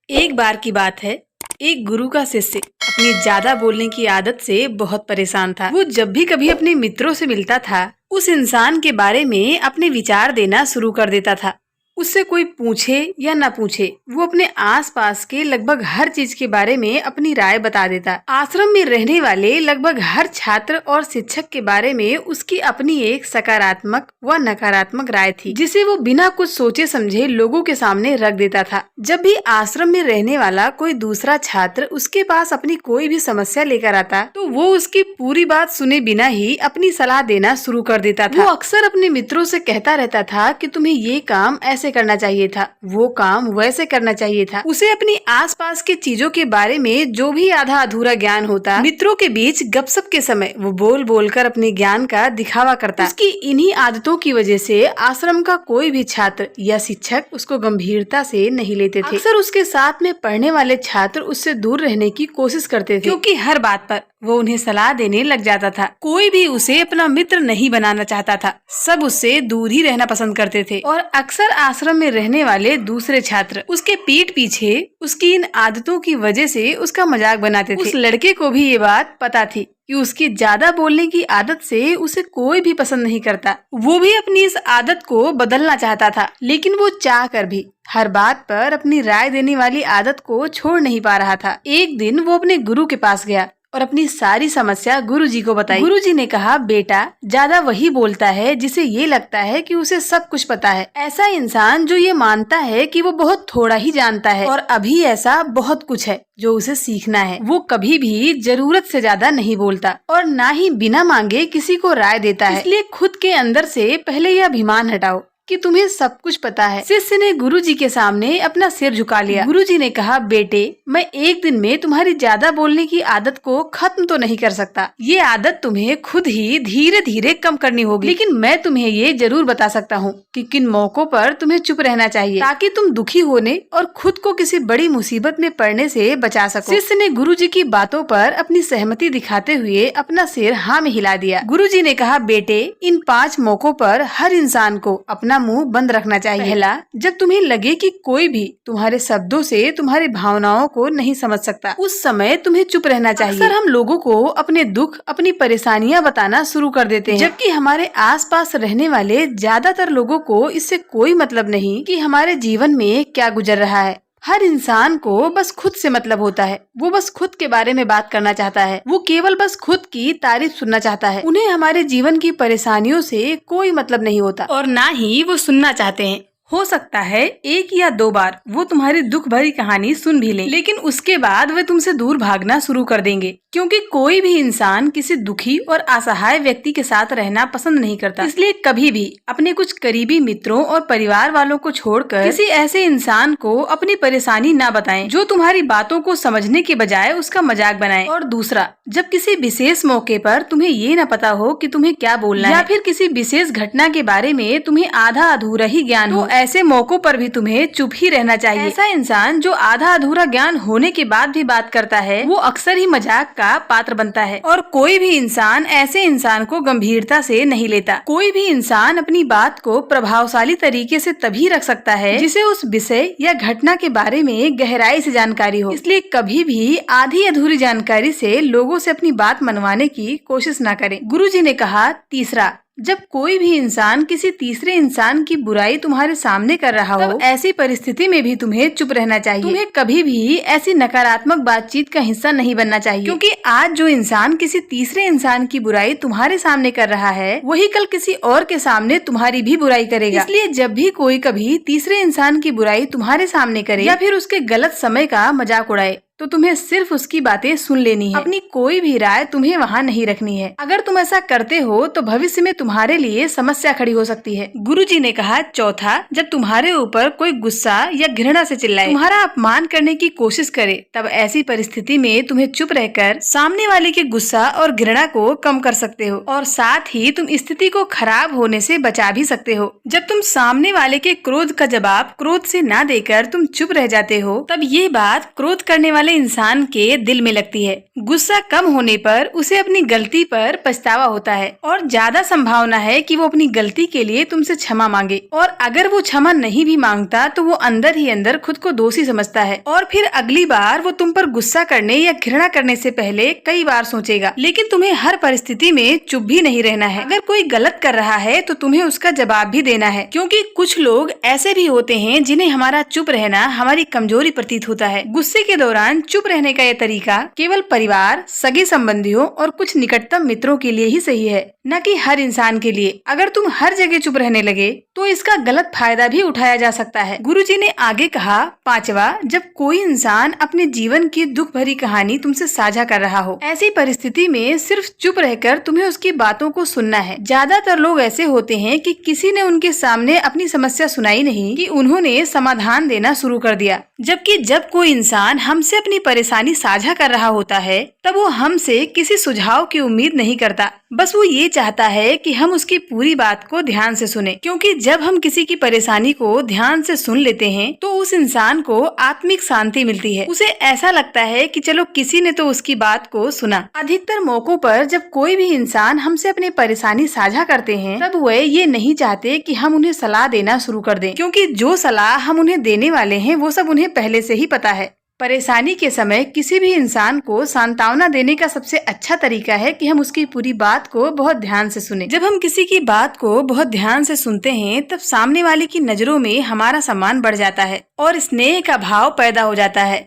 एक बार की बात है, एक गुरु का शिष्य अपनी ज्यादा बोलने की आदत से बहुत परेशान था। वो जब भी कभी अपने मित्रों से मिलता था, उस इंसान के बारे में अपने विचार देना शुरू कर देता था। उससे कोई पूछे या ना पूछे, वो अपने आसपास के लगभग हर चीज के बारे में अपनी राय बता देता। आश्रम में रहने वाले लगभग हर छात्र और शिक्षक के बारे में उसकी अपनी एक सकारात्मक व नकारात्मक राय थी, जिसे वो बिना कुछ सोचे समझे लोगों के सामने रख देता था। जब भी आश्रम में रहने वाला कोई दूसरा छात्र उसके पास अपनी कोई भी समस्या लेकर आता, तो वो उसकी पूरी बात सुने बिना ही अपनी सलाह देना शुरू कर देता था। वो अक्सर अपने मित्रों से कहता रहता था कि तुम्हें ये काम ऐसे करना चाहिए था, वो काम वैसे करना चाहिए था। उसे अपनी आसपास के चीजों के बारे में जो भी आधा अधूरा ज्ञान होता, मित्रों के बीच गपशप के समय वो बोल बोल कर अपने ज्ञान का दिखावा करता। उसकी इन्हीं आदतों की वजह से आश्रम का कोई भी छात्र या शिक्षक उसको गंभीरता से नहीं लेते थे। अक्सर उसके साथ में पढ़ने वाले छात्र उससे दूर रहने की कोशिश करते थे, क्योंकि हर बात पर वो उन्हें सलाह देने लग जाता था। कोई भी उसे अपना मित्र नहीं बनाना चाहता था, सब उससे दूर ही रहना पसंद करते थे। और अक्सर आश्रम में रहने वाले दूसरे छात्र उसके पीठ पीछे उसकी इन आदतों की वजह से उसका मजाक बनाते थे। उस लड़के को भी ये बात पता थी कि उसकी ज्यादा बोलने की आदत से उसे कोई भी पसंद नहीं करता। वो भी अपनी इस आदत को बदलना चाहता था, लेकिन वो चाह कर भी हर बात पर अपनी राय देने वाली आदत को छोड़ नहीं पा रहा था। एक दिन वो अपने गुरु के पास गया और अपनी सारी समस्या गुरुजी को बताई। गुरुजी ने कहा, बेटा, ज्यादा वही बोलता है जिसे ये लगता है कि उसे सब कुछ पता है। ऐसा इंसान जो ये मानता है कि वो बहुत थोड़ा ही जानता है, और अभी ऐसा बहुत कुछ है जो उसे सीखना है। वो कभी भी जरूरत से ज्यादा नहीं बोलता और ना ही बिना मांगे किसी को राय देता है। इसलिए खुद के अंदर से पहले यह अभिमान हटाओ कि तुम्हें सब कुछ पता है। शिष्य ने गुरुजी के सामने अपना सिर झुका लिया। गुरुजी ने कहा, बेटे, मैं एक दिन में तुम्हारी ज्यादा बोलने की आदत को खत्म तो नहीं कर सकता। ये आदत तुम्हें खुद ही धीरे धीरे कम करनी होगी, लेकिन मैं तुम्हें ये जरूर बता सकता हूँ कि किन मौकों पर तुम्हें चुप रहना चाहिए, ताकि तुम दुखी होने और खुद को किसी बड़ी मुसीबत में पड़ने से बचा सको। शिष्य ने गुरुजी की बातों पर अपनी सहमति दिखाते हुए अपना सिर हाँ में हिला दिया। गुरुजी ने कहा, बेटे, इन 5 मौकों पर हर इंसान को अपना मुंह बंद रखना चाहिए। पहला, जब तुम्हें लगे कि कोई भी तुम्हारे शब्दों से तुम्हारी भावनाओं को नहीं समझ सकता, उस समय तुम्हें चुप रहना चाहिए। अक्सर हम लोगों को अपने दुख, अपनी परेशानियां बताना शुरू कर देते हैं, जबकि हमारे आसपास रहने वाले ज्यादातर लोगों को इससे कोई मतलब नहीं कि हमारे जीवन में क्या गुजर रहा है। हर इंसान को बस खुद से मतलब होता है। वो बस खुद के बारे में बात करना चाहता है। वो केवल बस खुद की तारीफ सुनना चाहता है। उन्हें हमारे जीवन की परेशानियों से कोई मतलब नहीं होता, और ना ही वो सुनना चाहते हैं। हो सकता है 1 या 2 बार वो तुम्हारी दुख भरी कहानी सुन भी लें, लेकिन उसके बाद वे तुमसे दूर भागना शुरू कर देंगे, क्योंकि कोई भी इंसान किसी दुखी और असहाय व्यक्ति के साथ रहना पसंद नहीं करता। इसलिए कभी भी अपने कुछ करीबी मित्रों और परिवार वालों को छोड़कर किसी ऐसे इंसान को अपनी परेशानी ना बताएं जो तुम्हारी बातों को समझने के बजाय उसका मजाक बनाए। और दूसरा, जब किसी विशेष मौके पर तुम्हें ये न पता हो कि तुम्हें क्या बोलना है, या फिर किसी विशेष घटना के बारे में तुम्हें आधा अधूरा ही ज्ञान हो, ऐसे मौकों पर भी तुम्हें चुप ही रहना चाहिए। ऐसा इंसान जो आधा अधूरा ज्ञान होने के बाद भी बात करता है, वो अक्सर ही मजाक का पात्र बनता है, और कोई भी इंसान ऐसे इंसान को गंभीरता से नहीं लेता। कोई भी इंसान अपनी बात को प्रभावशाली तरीके से तभी रख सकता है जिसे उस विषय या घटना के बारे में गहराई से जानकारी हो। इसलिए कभी भी आधी अधूरी जानकारी से लोगों से अपनी बात मनवाने की कोशिश न करें। गुरुजी ने कहा, तीसरा, जब कोई भी इंसान किसी तीसरे इंसान की बुराई तुम्हारे सामने कर रहा हो, ऐसी परिस्थिति में भी तुम्हें चुप रहना चाहिए। तुम्हें कभी भी ऐसी नकारात्मक बातचीत का हिस्सा नहीं बनना चाहिए, क्योंकि आज जो इंसान किसी तीसरे इंसान की बुराई तुम्हारे सामने कर रहा है, वही कल किसी और के सामने तुम्हारी भी बुराई करेगा। इसलिए जब भी कोई कभी तीसरे इंसान की बुराई तुम्हारे सामने करे या फिर उसके गलत समय का मजाक उड़ाए, तो तुम्हें सिर्फ उसकी बातें सुन लेनी है। अपनी कोई भी राय तुम्हें वहाँ नहीं रखनी है। अगर तुम ऐसा करते हो तो भविष्य में तुम्हारे लिए समस्या खड़ी हो सकती है। गुरुजी ने कहा, चौथा, जब तुम्हारे ऊपर कोई गुस्सा या घृणा से चिल्लाए, तुम्हारा अपमान करने की कोशिश करे, तब ऐसी परिस्थिति में तुम्हें चुप रहकर सामने वाले के गुस्सा और घृणा को कम कर सकते हो, और साथ ही तुम स्थिति को खराब होने से बचा भी सकते हो। जब तुम सामने वाले के क्रोध का जवाब क्रोध से ना देकर तुम चुप रह जाते हो, तब ये बात क्रोध करने वाले वाले इंसान के दिल में लगती है। गुस्सा कम होने पर उसे अपनी गलती पर पछतावा होता है और ज्यादा संभावना है कि वो अपनी गलती के लिए तुमसे क्षमा मांगे, और अगर वो क्षमा नहीं भी मांगता तो वो अंदर ही अंदर खुद को दोषी समझता है और फिर अगली बार वो तुम पर गुस्सा करने या घृणा करने से पहले कई बार सोचेगा। लेकिन तुम्हें हर परिस्थिति में चुप भी नहीं रहना है। अगर कोई गलत कर रहा है तो तुम्हें उसका जवाब भी देना है, क्योंकि कुछ लोग ऐसे भी होते हैं जिन्हें हमारा चुप रहना हमारी कमजोरी प्रतीत होता है। गुस्से के दौरान चुप रहने का यह तरीका केवल परिवार, सगे संबंधियों और कुछ निकटतम मित्रों के लिए ही सही है, न कि हर इंसान के लिए। अगर तुम हर जगह चुप रहने लगे तो इसका गलत फायदा भी उठाया जा सकता है। गुरुजी ने आगे कहा, 5वां, जब कोई इंसान अपने जीवन की दुख भरी कहानी तुमसे साझा कर रहा हो, ऐसी परिस्थिति में सिर्फ चुप रहकर तुम्हें उसकी बातों को सुनना है। ज्यादातर लोग ऐसे होते हैं कि किसी ने उनके सामने अपनी समस्या सुनाई नहीं कि उन्होंने समाधान देना शुरू कर दिया। जबकि जब कोई इंसान हमसे अपनी परेशानी साझा कर रहा होता है तब वो हमसे किसी सुझाव की उम्मीद नहीं करता, बस वो ये चाहता है कि हम उसकी पूरी बात को ध्यान से सुने। क्योंकि जब हम किसी की परेशानी को ध्यान से सुन लेते हैं तो उस इंसान को आत्मिक शांति मिलती है। उसे ऐसा लगता है कि चलो किसी ने तो उसकी बात को सुना। अधिकतर मौकों पर जब कोई भी इंसान हमसे अपनी परेशानी साझा करते हैं तब वे ये नहीं चाहते कि हम उन्हें सलाह देना शुरू कर दें, क्योंकि जो सलाह हम उन्हें देने वाले हैं वो सब उन्हें पहले से ही पता है। परेशानी के समय किसी भी इंसान को सांत्वना देने का सबसे अच्छा तरीका है कि हम उसकी पूरी बात को बहुत ध्यान से सुनें। जब हम किसी की बात को बहुत ध्यान से सुनते हैं तब सामने वाले की नजरों में हमारा सम्मान बढ़ जाता है और स्नेह का भाव पैदा हो जाता है।